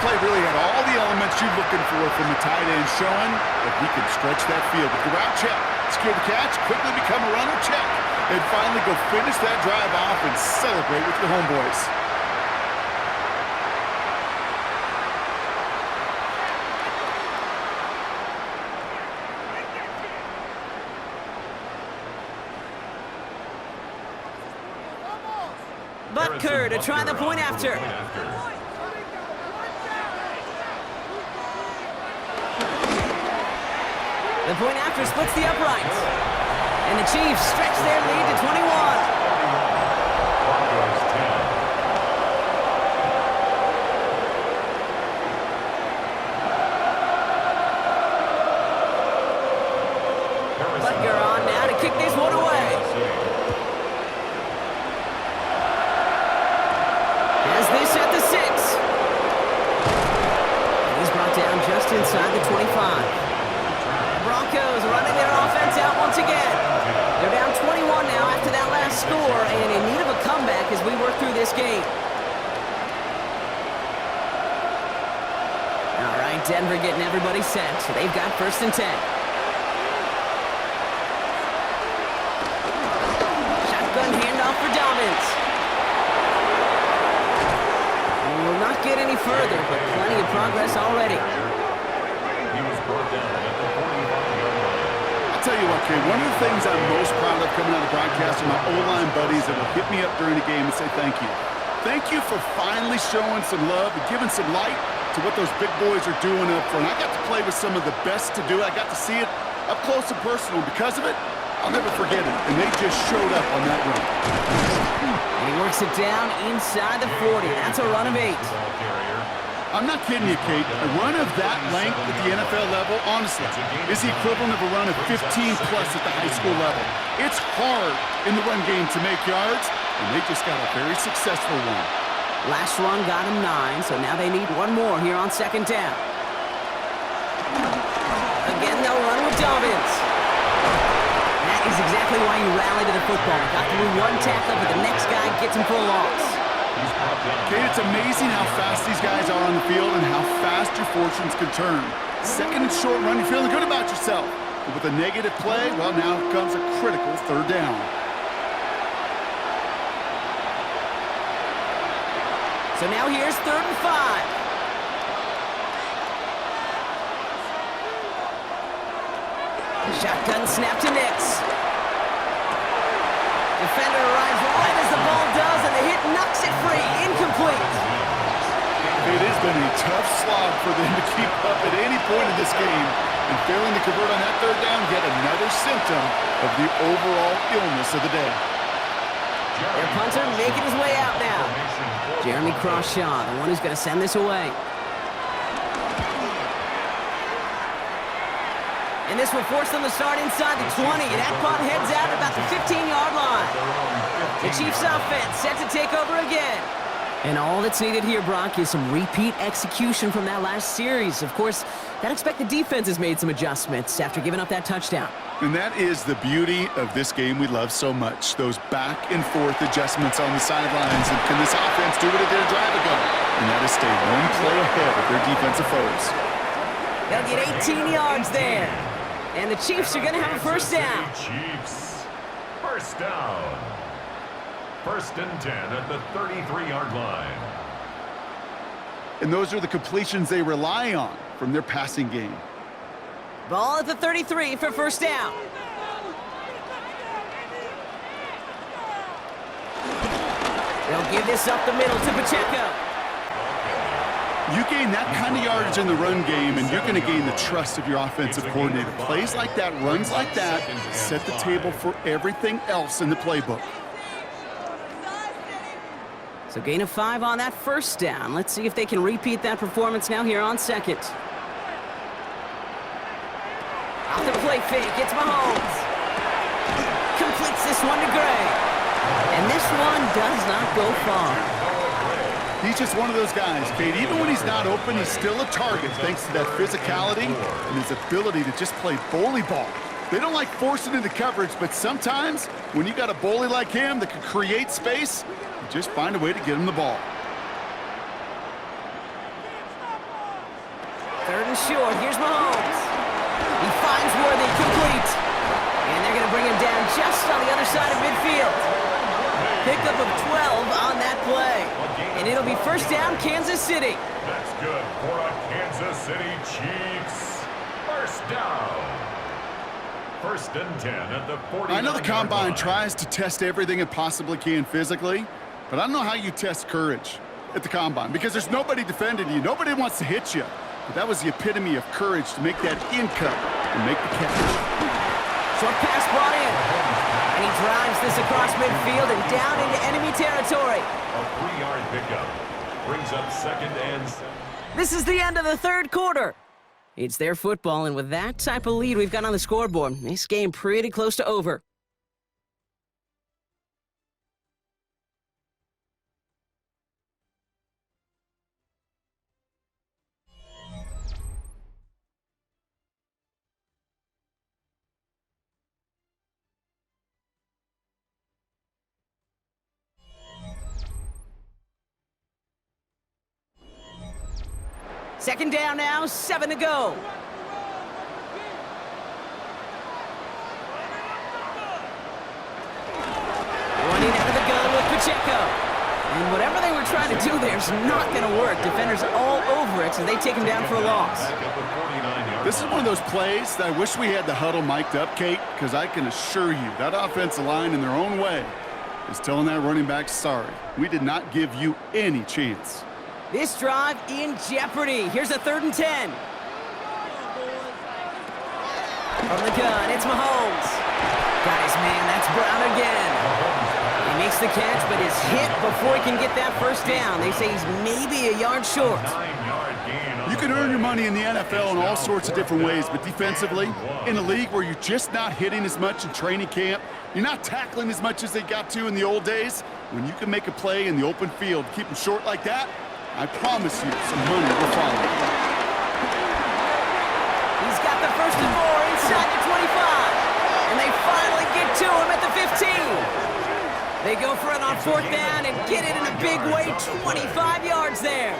Play really had all the elements you're looking for from the tight end, showing that he can stretch that field. With the route check, secure the catch, quickly become a runner check, and finally go finish that drive off and celebrate with your homeboys. Butker to try the point after. The point after splits the uprights. And the Chiefs stretch their lead to 21. on now after that last score, and in need of a comeback as we work through this game. All right, Denver getting everybody set, so they've got 1st and 10. Shotgun handoff for Dobbins. And we will not get any further, but plenty of progress already. He was brought down at the 45-yard line. I'll tell you what, Kay, one of the things I'm most proud of coming out of the broadcast are my O-line buddies that will hit me up during the game and say thank you. Thank you for finally showing some love and giving some light to what those big boys are doing up front. I got to play with some of the best to do it. I got to see it up close and personal. Because of it, I'll never forget it. And they just showed up on that run. And he works it down inside the 40. That's a run of 8. Ball carrier. I'm not kidding you, Kate. A run of that length at the NFL level, honestly, is the equivalent of a run of 15-plus at the high school level. It's hard in the run game to make yards, and they just got a very successful one. Last run got him 9, so now they need one more here on 2nd down. Again, they'll run with Dobbins. That is exactly why you rally to the football. Got through one tackle, but the next guy gets him for a loss. Kate, it's amazing how fast these guys are on the field and how fast your fortunes can turn. 2nd and short run, you're feeling good about yourself. But with a negative play, well, now comes a critical 3rd down. So now here's 3rd and 5. Shotgun snap to Nix. Defender arrives right as the ball does, and the hit knocks it free. Incomplete. It has been a tough slog for them to keep up at any point in this game. And failing to convert on that 3rd down, yet another symptom of the overall illness of the day. Their punter making his way out now. Jeremy Crawshaw, the one who's going to send this away. And this will force them to start inside the 20. And that punt heads out at about the 15-yard line. The Chiefs offense set to take over again. And all that's needed here, Brock, is some repeat execution from that last series. Of course, that expected defense has made some adjustments after giving up that touchdown. And that is the beauty of this game we love so much. Those back and forth adjustments on the sidelines. And can this offense do what it did a drive ago? And that is stay one play ahead of their defensive foes. They'll get 18 yards there. And the Chiefs are going to have a 1st down. Chiefs. 1st down. 1st and 10 at the 33-yard line. And those are the completions they rely on from their passing game. Ball at the 33 for 1st down. They'll give this up the middle to Pacheco. You gain that kind of yardage in the run game, and you're going to gain the trust of your offensive coordinator. Plays like that, runs like that, set the table for everything else in the playbook. So gain of 5 on that 1st down. Let's see if they can repeat that performance now here on 2nd. Off the play fake, it's Mahomes. Completes this one to Gray. And this one does not go far. He's just one of those guys, Kate. Even when he's not open, he's still a target thanks to that physicality and his ability to just play bully ball. They don't like forcing into coverage, but sometimes when you got a bully like him that can create space, you just find a way to get him the ball. 3rd and short, here's Mahomes. He finds Worthy, complete. And they're going to bring him down just on the other side of midfield. Pickup of 12 on that play. And it'll be 1st down, Kansas City. That's good for a Kansas City Chiefs. 1st down. 1st and 10 at the 40. I know the Combine tries to test everything it possibly can physically, but I don't know how you test courage at the Combine because there's nobody defending you. Nobody wants to hit you. But that was the epitome of courage to make that in cut and make the catch. Short pass brought in. And he drives this across midfield and down into enemy territory. A 3-yard pickup brings up 2nd and 7. This is the end of the 3rd quarter. It's their football, and with that type of lead we've got on the scoreboard, this game pretty close to over. Second down now, 7 to go. Running out of the gun with Pacheco. And whatever they were trying to do there is not going to work. Defenders all over it, so they take him down for a loss. This is one of those plays that I wish we had the huddle mic'd up, Kate, because I can assure you that offensive line in their own way is telling that running back, sorry, we did not give you any chance. This drive in jeopardy. Here's a 3rd and 10. From the gun, it's Mahomes. Got his man, that's Brown again. He makes the catch, but is hit before he can get that first down. They say he's maybe a yard short. You can earn your money in the NFL in all sorts of different ways, but defensively, in a league where you're just not hitting as much in training camp, you're not tackling as much as they got to in the old days, when you can make a play in the open field, keep them short like that, I promise you some money will follow. He's got the 1st and 4 inside the 25. And they finally get to him at the 15. They go for it on 4th down and get it in a big way, 25 yards there.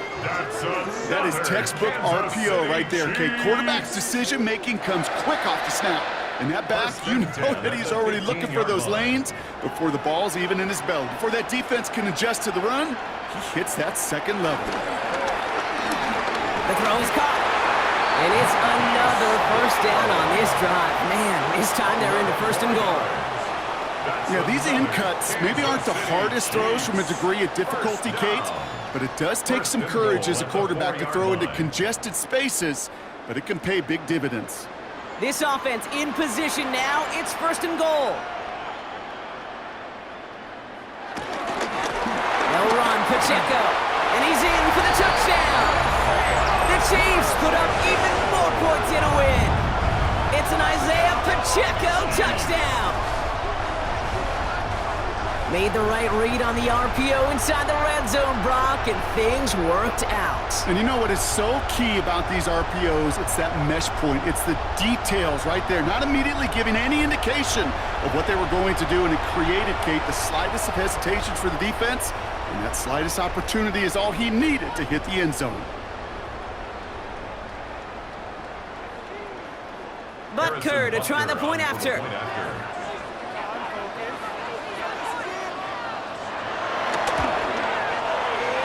That is textbook RPO right there, Kate. Quarterback's decision-making comes quick off the snap. And that back, you know that he's already looking for those lanes before the ball's even in his belly. Before that defense can adjust to the run, he hits that second level. The throw is caught. And it's another 1st down on this drive. Man, this time they're into 1st and goal. Yeah, these in cuts maybe aren't the hardest throws from a degree of difficulty, Kate, but it does take some courage as a quarterback to throw into congested spaces, but it can pay big dividends. This offense in position now. It's 1st and goal. They'll run Pacheco, and he's in for the touchdown. The Chiefs put up even more points in a win. It's an Isaiah Pacheco touchdown. Made the right read on the RPO inside the red zone, Brock, and things worked out. And you know what is so key about these RPOs? It's that mesh point. It's the details right there, not immediately giving any indication of what they were going to do, and it created, Kate, the slightest of hesitations for the defense, and that slightest opportunity is all he needed to hit the end zone. Butker to try the point after.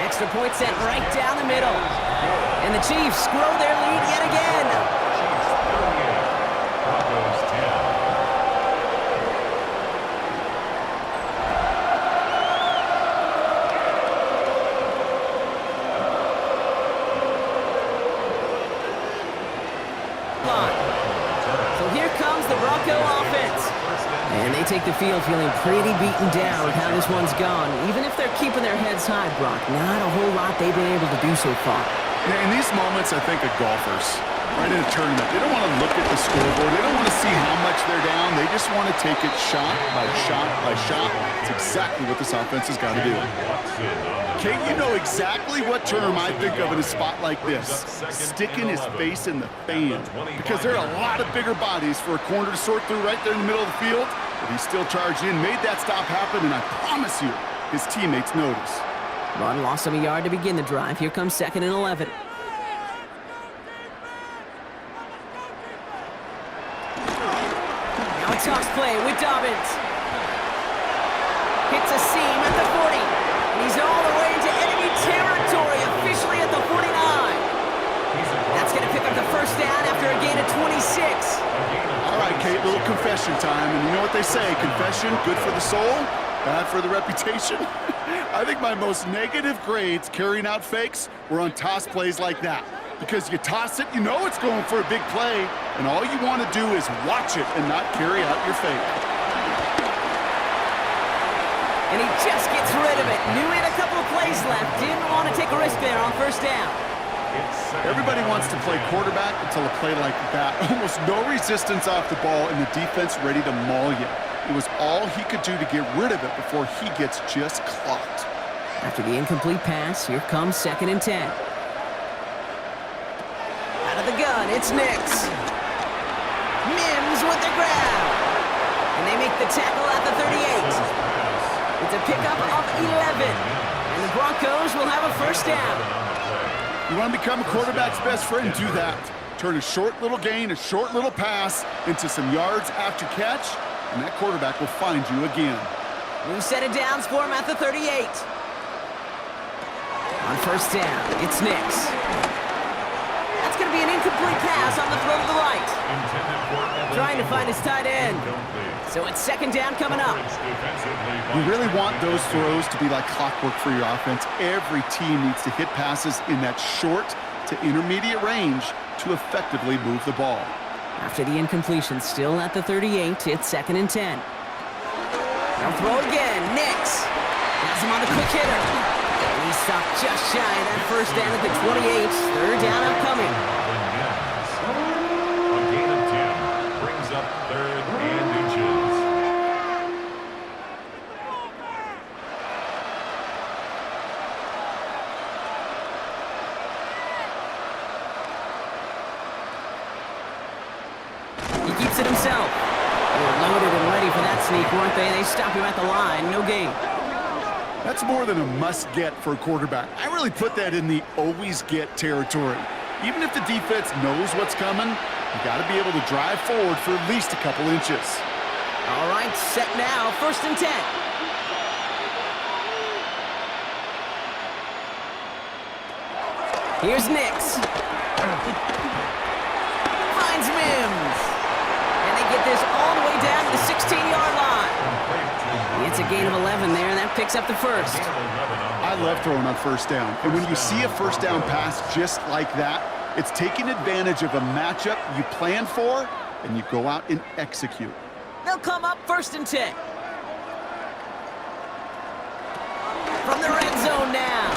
Extra point set right down the middle. And the Chiefs grow their lead yet again. Broncos 10. So here comes the Bronco offense. And they take the field feeling pretty beaten down with how this one's gone. Even if they're keeping their heads high, Brock, not a whole lot they've been able to do so far. Yeah, in these moments, I think of golfers, right in a tournament. They don't want to look at the scoreboard. They don't want to see how much they're down. They just want to take it shot by shot by shot. It's exactly what this offense has got to do. Kate, you know exactly what term I think of in a spot like this. Sticking his face in the fan. Because there are a lot of bigger bodies for a corner to sort through right there in the middle of the field. But he still charged in, made that stop happen, and I promise you, his teammates notice. Run lost him a yard to begin the drive. Here comes 2nd and 11. Now a toss play with Dobbins. Hits a seam at the 40. And he's all the way into enemy territory, officially at the 49. That's going to pick up the 1st down after a gain of 26. All right, Kate, little confession time. And you know what they say, confession, good for the soul, bad for the reputation. I think my most negative grades carrying out fakes were on toss plays like that. Because you toss it, you know it's going for a big play, and all you want to do is watch it and not carry out your fake. And he just gets rid of it. Knew he had a couple of plays left. Didn't want to take a risk there on 1st down. Everybody wants to play quarterback until a play like that. Almost no resistance off the ball and the defense ready to maul you. It was all he could do to get rid of it before he gets just clocked. After the incomplete pass, here comes 2nd and 10. Out of the gun, it's Nix. Mims with the grab. And they make the tackle at the 38. It's a pickup of 11. And the Broncos will have a 1st down. You want to become a quarterback's best friend, do that. Turn a short little gain, a short little pass into some yards after catch, and that quarterback will find you again. New set of downs for him at the 38. On first down, it's Nix. That's going to be an incomplete pass on the throw to the right. Trying to find his tight end. So it's second down coming up. You really want those throws to be like clockwork for your offense. Every team needs to hit passes in that short to intermediate range to effectively move the ball. After the incompletion, still at the 38, it's second and 10. They'll throw again. Nix has him on the quick hitter. And he's stopped just shy of that first down at the 28. Third down upcoming. A gain of 10 brings up third and inches. He keeps it himself. They were loaded and ready for that sneak, weren't they? They stop him at the line. No gain. That's more than a must-get for a quarterback. I really put that in the always-get territory. Even if the defense knows what's coming, you got to be able to drive forward for at least a couple inches. All right, set now. First and 10. Here's Nix. Finds Mims. And they get this all the way down to the 16-yard line. It's a gain of 11 there, and that picks up the first. I love throwing on first down. And when you see a first down pass just like that, it's taking advantage of a matchup you plan for, and you go out and execute. They'll come up first and 10. From the red zone now.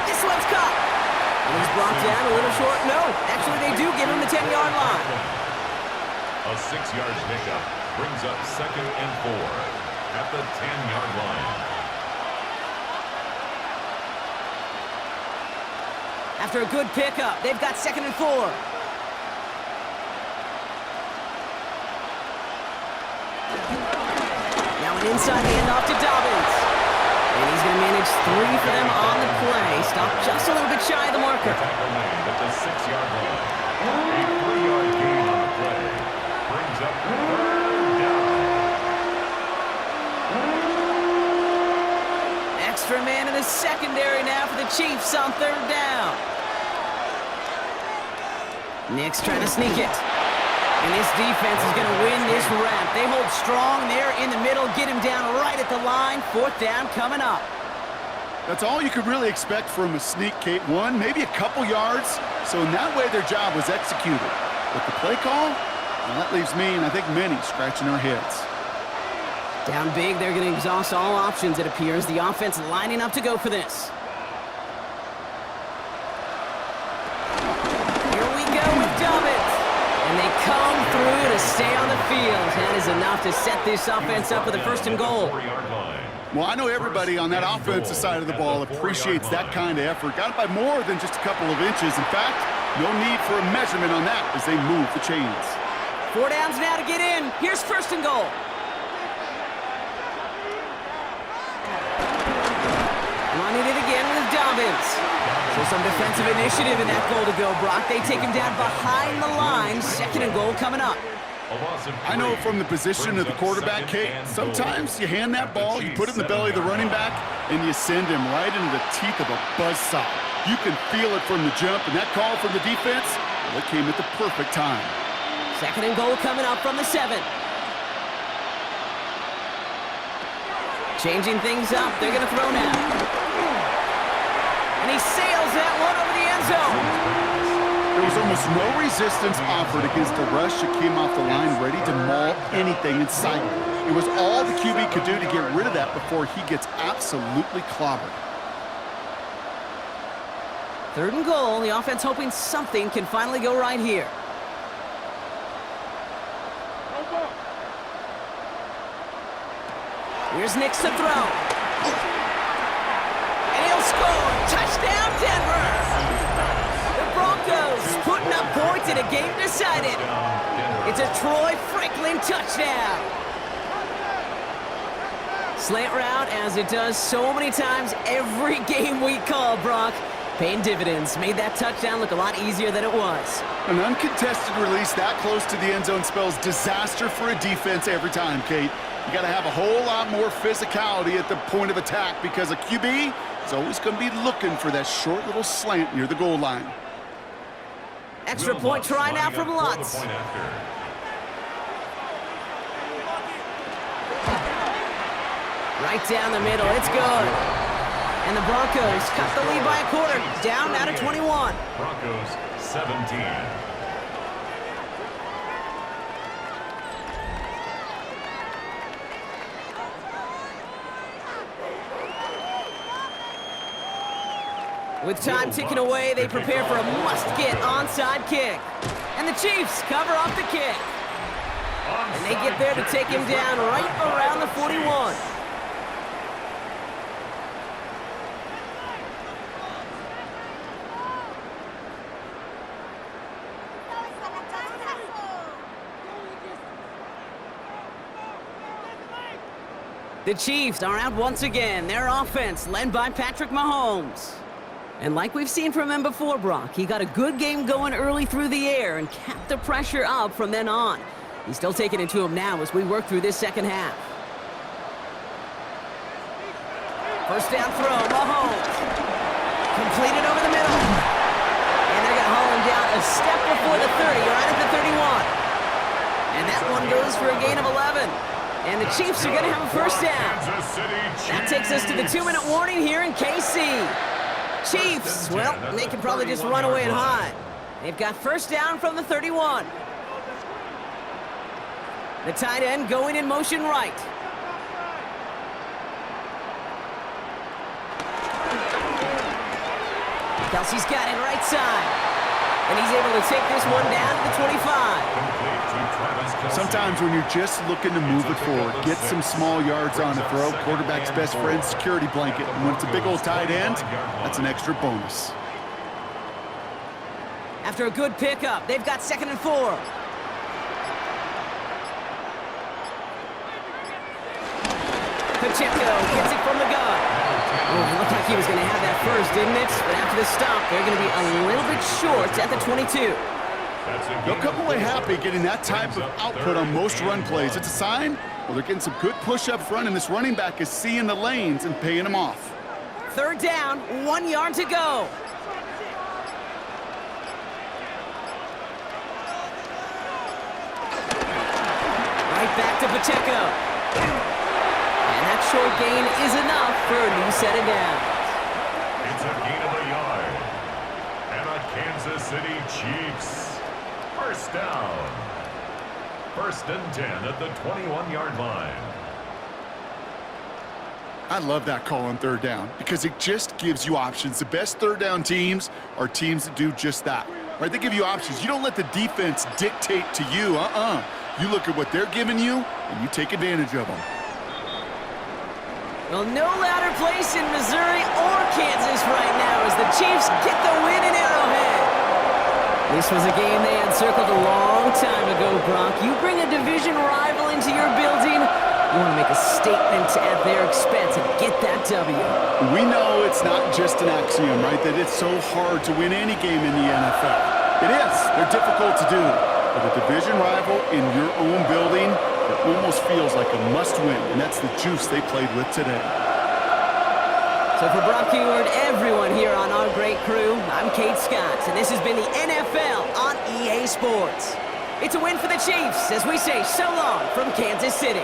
This one's caught. And he's brought down a little short. No, actually they do give him the 10-yard line. A 6-yard pickup brings up second and 4 at the 10-yard line. After a good pickup, they've got second and 4. Now an inside handoff to Dobbins. And he's going to manage 3 for them on the play. Stop just a little bit shy of the marker. Tackle made at the 6-yard line. A 3-yard gain on the play brings up third down. Extra man in the secondary now for the Chiefs on third down. Nix trying to sneak it. And this defense is going to win this rep. They hold strong there in the middle, get him down right at the line. Fourth down coming up. That's all you could really expect from a sneak, Kate. One, maybe a couple yards. So in that way, their job was executed. But the play call, well, that leaves me, and I think many, scratching our heads. Down big, they're going to exhaust all options, it appears. The offense lining up to go for this. Here we go with Dobbins. And they come through to stay on the field. That is enough to set this offense up with a first and goal. Well, I know everybody on that offensive side of the ball appreciates that kind of effort. Got it by more than just a couple of inches. In fact, no need for a measurement on that as they move the chains. 4 downs now to get in. Here's first and goal. Running it again with Dobbins. So some defensive initiative in that goal to go, Brock. They take him down behind the line. Second and goal coming up. I know from the position of the quarterback, Kate, sometimes you hand that ball, you put it in the belly of the running back, and you send him right into the teeth of a buzzsaw. You can feel it from the jump, and that call from the defense, well, it came at the perfect time. Second and goal coming up from the 7. Changing things up. They're going to throw now. And he sails that one over the end zone. There was almost no resistance offered against the rush that came off the line ready to maul anything in sight. It was all the QB could do to get rid of that before he gets absolutely clobbered. Third and goal. The offense hoping something can finally go right here. Here's Nix to throw. And he'll score. Touchdown, Denver. The Broncos putting up points in a game decided. It's a Troy Franklin touchdown. Slant route, as it does so many times every game we call, Brock. Paying dividends. Made that touchdown look a lot easier than it was. An uncontested release that close to the end zone spells disaster for a defense every time, Kate. You got to have a whole lot more physicality at the point of attack because a QB is always going to be looking for that short little slant near the goal line. Extra point try now from Lutz. Right down the middle. It's good. And the Broncos cut the lead by a quarter. Down now to 21. Broncos 17. With time ticking away, they prepare for a must-get onside kick. And the Chiefs cover off the kick. And they get there to take him down right around the 41. The Chiefs are out once again. Their offense led by Patrick Mahomes. And like we've seen from him before, Brock, he got a good game going early through the air and kept the pressure up from then on. He's still taking it to him now as we work through this second half. First down throw, Mahomes. Completed over the middle. And they're going to haul him down a step before the 30, right at the 31. And that one goes for a gain of 11. And the Chiefs are going to have a first down. That takes us to the 2-minute warning here in KC. Chiefs, well, they can probably just run away and hide. They've got first down from the 31. The tight end going in motion right. Kelsey's got it right side. And he's able to take this one down to the 25. Sometimes when you're just looking to move it forward, get some small yards on the throw, quarterback's best friend, security blanket. And when it's a big old tight end, that's an extra bonus. After a good pickup, they've got 2nd and 4. Pacheco gets it from the gun. Oh, it looked like he was going to have that first, didn't it? But after the stop, they're going to be a little bit short at the 22. They'll come away happy getting that type of output on most run plays. It's a sign, well, they're getting some good push up front, and this running back is seeing the lanes and paying them off. Third down, 1 yard to go. Right back to Pacheco. And that short gain is enough for a new set of downs. It's a gain of a yard. And a Kansas City Chiefs. First down. 1st and 10 at the 21-yard line. I love that call on third down because it just gives you options. The best third down teams are teams that do just that. Right? They give you options. You don't let the defense dictate to you. You look at what they're giving you, and you take advantage of them. Well, no louder place in Missouri or Kansas right now as the Chiefs get the win in Arrowhead. This was a game they had circled a long time ago, Brock. You bring a division rival into your building, you want to make a statement at their expense and get that W. We know it's not just an axiom, right, that it's so hard to win any game in the NFL. It is. They're difficult to do. But a division rival in your own building, it almost feels like a must-win, and that's the juice they played with today. So for Brock Keyword, everyone here on our great crew, I'm Kate Scott, and this has been the NFL on EA Sports. It's a win for the Chiefs as we say so long from Kansas City.